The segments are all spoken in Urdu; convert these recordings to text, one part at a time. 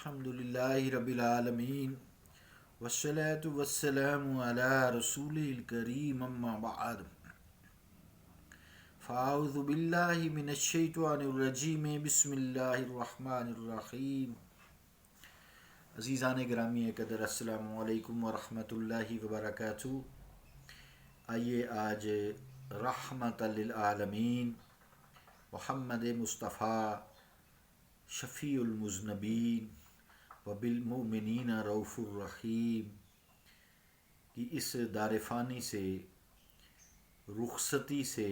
الحمدللہ رب العالمین والصلاة والسلام علی رسول الکریم اما بعد فاعوذ باللہ من الشیطان الرجیم بسم اللہ الرحمن الرحیم۔ عزیزان گرامی قدر، السلام علیکم ورحمۃ اللہ وبرکاتہ۔ آئیے آج رحمت للعالمین محمد مصطفیٰ شفیع المذنبین وبالمؤمنین رؤوف الرحیم کی اس دار فانی سے رخصتی سے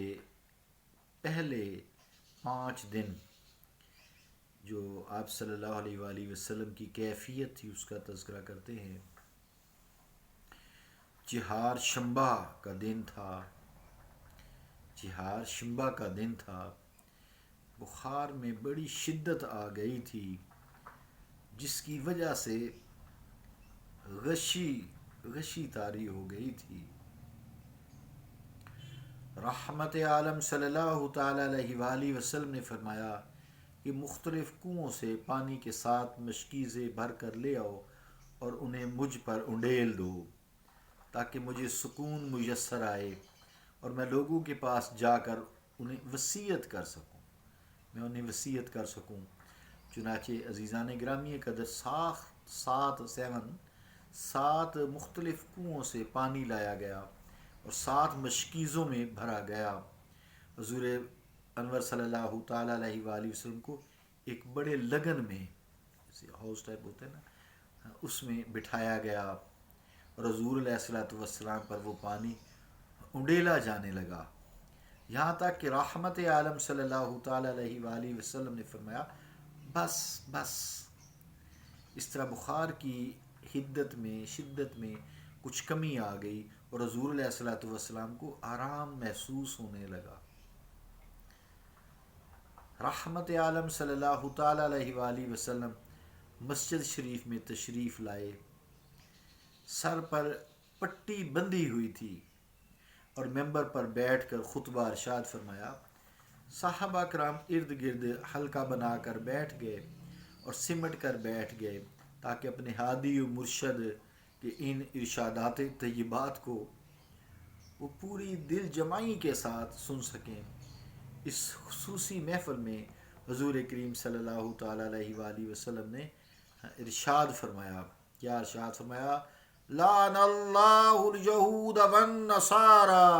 پہلے 5 دن جو آپ صلی اللہ علیہ وآلہ وسلم کی کیفیت تھی اس کا تذکرہ کرتے ہیں۔ چہار شنبہ کا دن تھا، بخار میں بڑی شدت آ گئی تھی جس کی وجہ سے غشی طاری ہو گئی تھی۔ رحمت عالم صلی اللہ تعالی علیہ وآلہ وسلم نے فرمایا کہ مختلف کنوؤں سے پانی کے ساتھ مشکیزیں بھر کر لے آؤ اور انہیں مجھ پر انڈیل دو تاکہ مجھے سکون میسر آئے اور میں لوگوں کے پاس جا کر انہیں وصیت کر سکوں۔ چنانچہ عزیزان گرامی قدر 7 مختلف کنوؤں سے پانی لایا گیا اور 7 مشکیزوں میں بھرا گیا۔ حضور انور صلی اللہ تعالی علیہ وآلہ وسلم کو ایک بڑے لگن میں، جیسے ہاؤس ٹائپ ہوتا ہے نا، اس میں بٹھایا گیا اور حضور علیہ الصلوۃ والسلام پر وہ پانی انڈیلا جانے لگا، یہاں تک کہ رحمت عالم صلی اللہ تعالی علیہ وآلہ وسلم نے فرمایا بس۔ اس طرح بخار کی شدت میں کچھ کمی آ گئی اور حضور علیہ الصلوۃ والسلام کو آرام محسوس ہونے لگا۔ رحمت عالم صلی اللہ تعالی علیہ وآلہ وسلم مسجد شریف میں تشریف لائے، سر پر پٹی بندھی ہوئی تھی اور ممبر پر بیٹھ کر خطبہ ارشاد فرمایا۔ صحابہ کرام ارد گرد حلقہ بنا کر بیٹھ گئے اور سمٹ کر بیٹھ گئے تاکہ اپنے ہادی و مرشد کے ان ارشادات طیبات کو وہ پوری دل جمعی کے ساتھ سن سکیں۔ اس خصوصی محفل میں حضور کریم صلی اللہ تعالی علیہ وآلہ وسلم نے ارشاد فرمایا، کیا ارشاد فرمایا؟ لعن اللہ اليہود والنصارى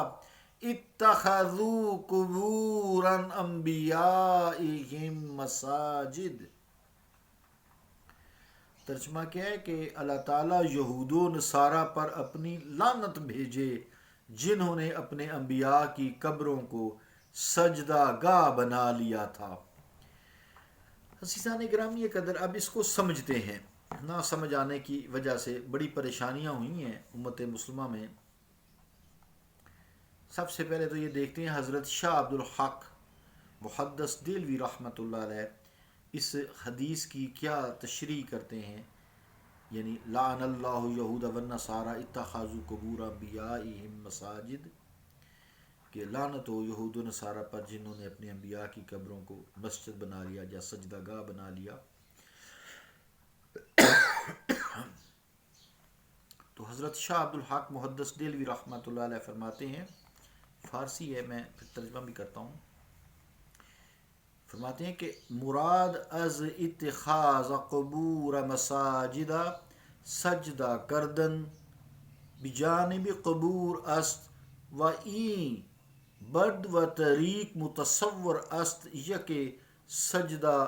اتخذوا قبور انبیائهم مساجد۔ ترجمہ کیا ہے کہ اللہ تعالیٰ یہود و نصارہ پر اپنی لعنت بھیجے جنہوں نے اپنے انبیاء کی قبروں کو سجدہ گاہ بنا لیا تھا۔ عزیزان گرامی قدر، اب اس کو سمجھتے ہیں۔ نہ سمجھ آنے کی وجہ سے بڑی پریشانیاں ہوئی ہیں امت مسلمہ میں۔ سب سے پہلے تو یہ دیکھتے ہیں حضرت شاہ عبد الحق محدث دہلوی رحمۃ اللہ علیہ اس حدیث کی کیا تشریح کرتے ہیں، یعنی لعن اللہ یہود والنصارى اتخذوا قبور انبیائهم مساجد، کہ لعنت ہو یہود و نصارہ پر جنہوں نے اپنے انبیاء کی قبروں کو مسجد بنا لیا یا سجدہ گاہ بنا لیا۔ تو حضرت شاہ عبد الحق محدث دہلوی رحمۃ اللہ علیہ فرماتے ہیں، فارسی ہے، میں پھر ترجمہ بھی کرتا ہوں۔ فرماتے ہیں کہ مراد از اتخاذ قبور مساجد سجدہ کردن بجانب قبور است و این بد و طریق متصور است یک سجدہ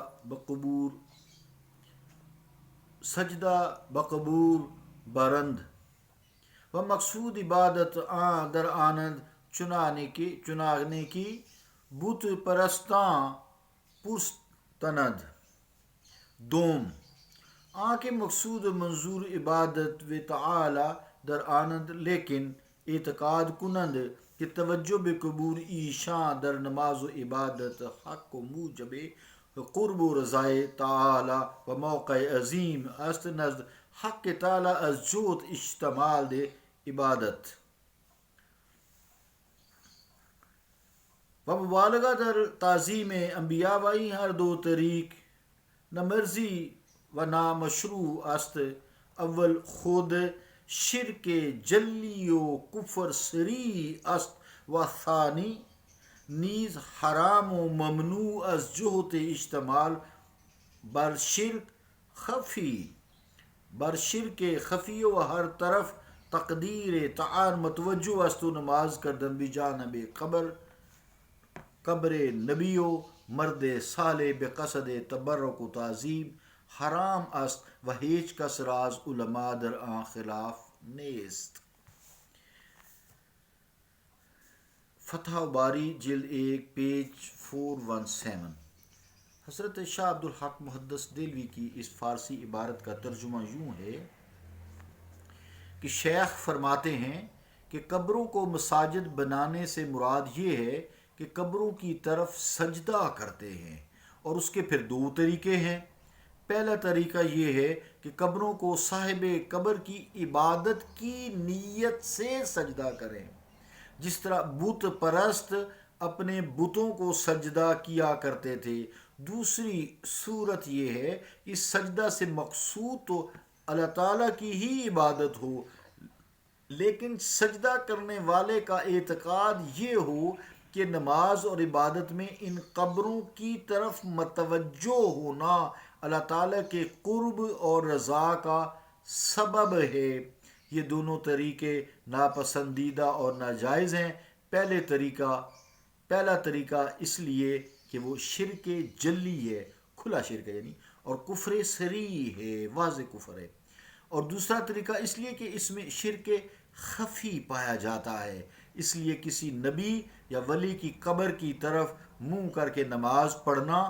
بقبور برند و مقصود عبادت در آنند چنانے کی بت پرستاں پرستند دوم آنکہ مقصود منظور عبادت و تعالی در آنند لیکن اعتقاد کنند کہ توجہ بقبور ایشاں در نماز و عبادت حق و موجب قرب و رضائے تعالی و موقع عظیم است نزد حق تعالی از جوت اشتمال دے عبادت و مبالغہ در تعظیم انبیاء وائی ہر دو طریق نہ مرضی و نامشروع است. اول خود شرک جلی و کفر سری است و ثانی نیز حرام و ممنوع از جهت اشتمال بر شرک خفی و ہر طرف تقدیر تعان متوجہ است و نماز کردن بجانب قبر نبی و مرد صالح بقصد تبرک و تعظیم حرام است و هیچ کس راز علماء در آن خلاف نیست. فتح باری جلد 1 پیج 417. حضرت شاہ عبد الحق محدث دہلوی کی اس فارسی عبارت کا ترجمہ یوں ہے کہ شیخ فرماتے ہیں کہ قبروں کو مساجد بنانے سے مراد یہ ہے کہ قبروں کی طرف سجدہ کرتے ہیں، اور اس کے پھر دو طریقے ہیں۔ پہلا طریقہ یہ ہے کہ قبروں کو صاحب قبر کی عبادت کی نیت سے سجدہ کریں، جس طرح بت پرست اپنے بتوں کو سجدہ کیا کرتے تھے۔ دوسری صورت یہ ہے کہ سجدہ سے مقصود تو اللہ تعالیٰ کی ہی عبادت ہو، لیکن سجدہ کرنے والے کا اعتقاد یہ ہو کہ نماز اور عبادت میں ان قبروں کی طرف متوجہ ہونا اللہ تعالیٰ کے قرب اور رضا کا سبب ہے۔ یہ دونوں طریقے ناپسندیدہ اور ناجائز ہیں۔ پہلا طریقہ اس لیے کہ وہ شرک جلی ہے، کھلا شرک ہے یعنی، اور کفر صریح ہے، واضح کفر ہے، اور دوسرا طریقہ اس لیے کہ اس میں شرک خفی پایا جاتا ہے، اس لیے کسی نبی یا ولی کی قبر کی طرف منہ کر کے نماز پڑھنا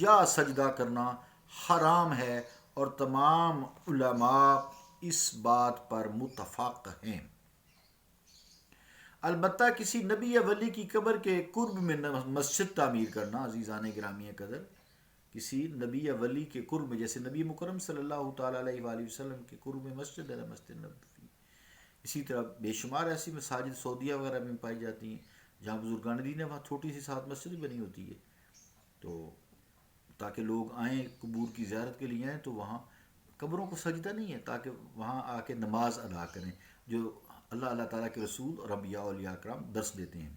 یا سجدہ کرنا حرام ہے، اور تمام علماء اس بات پر متفق ہیں۔ البتہ کسی نبی یا ولی کی قبر کے قرب میں مسجد تعمیر کرنا، عزیزان گرامی قدر، کسی نبی یا ولی کے قرب میں، جیسے نبی مکرم صلی اللہ تعالیٰ علیہ وآلہ وسلم کے قرب میں مسجد ہے، مسجد نبوی، اسی طرح بے شمار ایسی مساجد سعودیہ وغیرہ میں پائی جاتی ہیں جہاں بزرگان دین ہے، وہاں چھوٹی سی ساتھ مسجد بنی ہوتی ہے، تو تاکہ لوگ آئیں قبور کی زیارت کے لیے آئیں تو وہاں قبروں کو سجدہ نہیں ہے، تاکہ وہاں آ کے نماز ادا کریں، جو اللہ تعالیٰ کے رسول اور انبیاء اولیاء کرام درس دیتے ہیں۔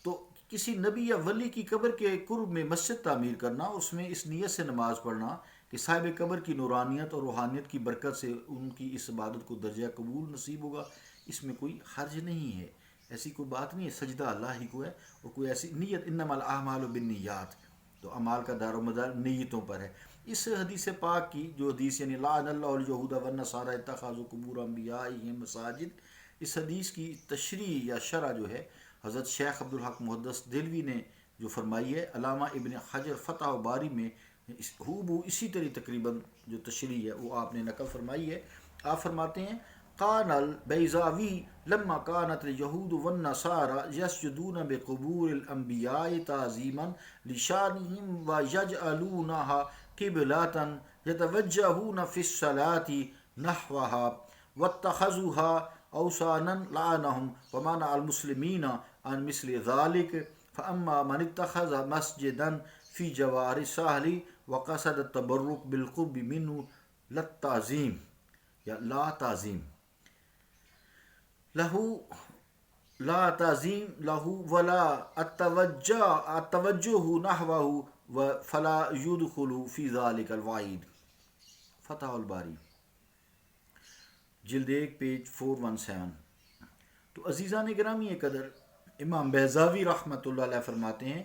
تو کسی نبی یا ولی کی قبر کے قرب میں مسجد تعمیر کرنا، اس میں اس نیت سے نماز پڑھنا کہ صاحب قبر کی نورانیت اور روحانیت کی برکت سے ان کی اس عبادت کو درجہ قبول نصیب ہوگا، اس میں کوئی حرج نہیں ہے، ایسی کوئی بات نہیں ہے، سجدہ اللہ ہی کو ہے، اور کوئی ایسی نیت، انما الاعمال بالنیات، تو اعمال کا دار و مدار نیتوں پر ہے۔ اس حدیث پاک کی جو حدیث یعنی لعن اللہ اليہود والنصارى اتخذوا قبور انبیائهم مساجد، اس حدیث کی تشریح یا شرح جو ہے حضرت شیخ عبد الحق محدث دہلوی نے جو فرمائی ہے، علامہ ابن حجر فتح باری میں اسی طرح تقریباً جو تشریح ہے وہ آپ نے نقل فرمائی ہے۔ آپ فرماتے ہیں قال البیضاوی لما كانت اليهود والنصارى يسجدون بقبور الانبیاء تعظیما لشانهم ويجعلونها قبلة يتوجهون في الصلاة نحوها واتخذوها اوثانا لعنهم ومنع المسلمين عن مثل ذلك فاما من اتخذ مسجدا في جوار الساحل وقصد التبرك بالقرب منه لا تعظيم له ولا التوجه نحوه فلا يدخل في ذلك الوعيد۔ فتح الباری جلد 1 پیج 417۔ تو عزیزان گرامی قدر، امام بیضاوی رحمۃ اللہ علیہ فرماتے ہیں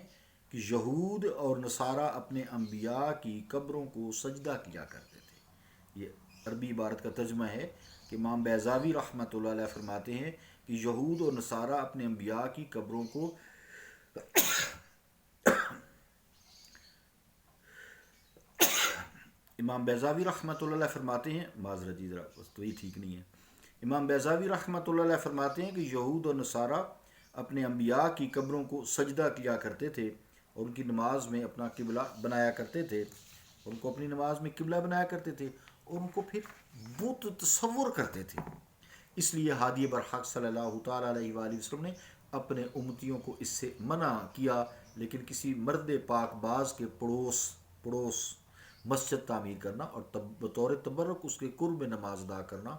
کہ یہود اور نصارہ اپنے انبیاء کی قبروں کو سجدہ کیا کرتے تھے۔ یہ عربی عبارت کا ترجمہ ہے کہ امام بیضاوی رحمۃ اللہ علیہ فرماتے ہیں کہ یہود اور نصارہ اپنے انبیاء کی قبروں کو امام بیضاوی رحمۃ اللہ علیہ فرماتے ہیں، معذرت جی ذرا تو یہ ٹھیک نہیں ہے، امام بیضاوی رحمۃ اللہ علیہ فرماتے ہیں کہ یہود اور نصارہ اپنے انبیاء کی قبروں کو سجدہ کیا کرتے تھے اور ان کی نماز میں اپنا قبلہ بنایا کرتے تھے، ان کو اپنی نماز میں قبلہ بنایا کرتے تھے، اور ان کو پھر بت تصور کرتے تھے۔ اس لیے ہادی برحق صلی اللہ تعالیٰ علیہ وآلہ وسلم نے اپنے امتیوں کو اس سے منع کیا، لیکن کسی مرد پاک باز کے پڑوس مسجد تعمیر کرنا اور بطور تبرک اس کے قرب میں نماز ادا کرنا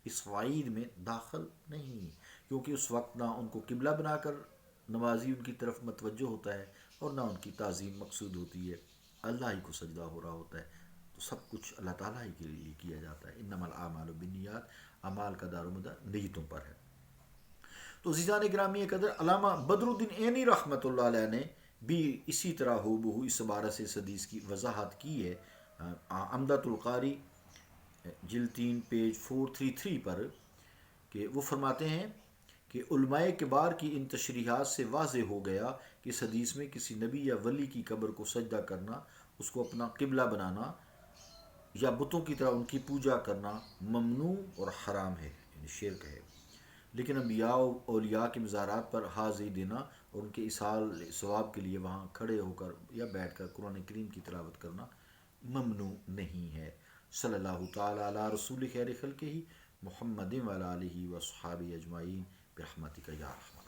اس وعید میں داخل نہیں، کیونکہ اس وقت نہ ان کو قبلہ بنا کر نمازی ان کی طرف متوجہ ہوتا ہے اور نہ ان کی تعظیم مقصود ہوتی ہے، اللہ ہی کو سجدہ ہو رہا ہوتا ہے، تو سب کچھ اللہ تعالیٰ ہی کے لیے کیا جاتا ہے۔ انما الاعمال بالنیات، اعمال کا دار و مدار نیتوں پر ہے۔ تو عزیزان گرامی قدر، علامہ بدر الدین عینی رحمۃ اللہ علیہ نے بھی اسی طرح ہو بہو اس عبارت سے اس حدیث کی وضاحت کی ہے عمدۃ القاری جلد 3 پیج 433 پر، کہ وہ فرماتے ہیں کہ علماء کبار کی ان تشریحات سے واضح ہو گیا کہ اس حدیث میں کسی نبی یا ولی کی قبر کو سجدہ کرنا، اس کو اپنا قبلہ بنانا یا بتوں کی طرح ان کی پوجا کرنا ممنوع اور حرام ہے، یعنی شرک ہے۔ لیکن انبیاء و اولیاء کے مزارات پر حاضری دینا اور ان کے ایصال ثواب کے لیے وہاں کھڑے ہو کر یا بیٹھ کر قرآن کریم کی تلاوت کرنا ممنوع نہیں ہے۔ صلی اللہ تعالیٰ علی رسول خیر خلقہ محمد وعلی آلہ وصحابہ اجمعین برحمتک یا رحمن۔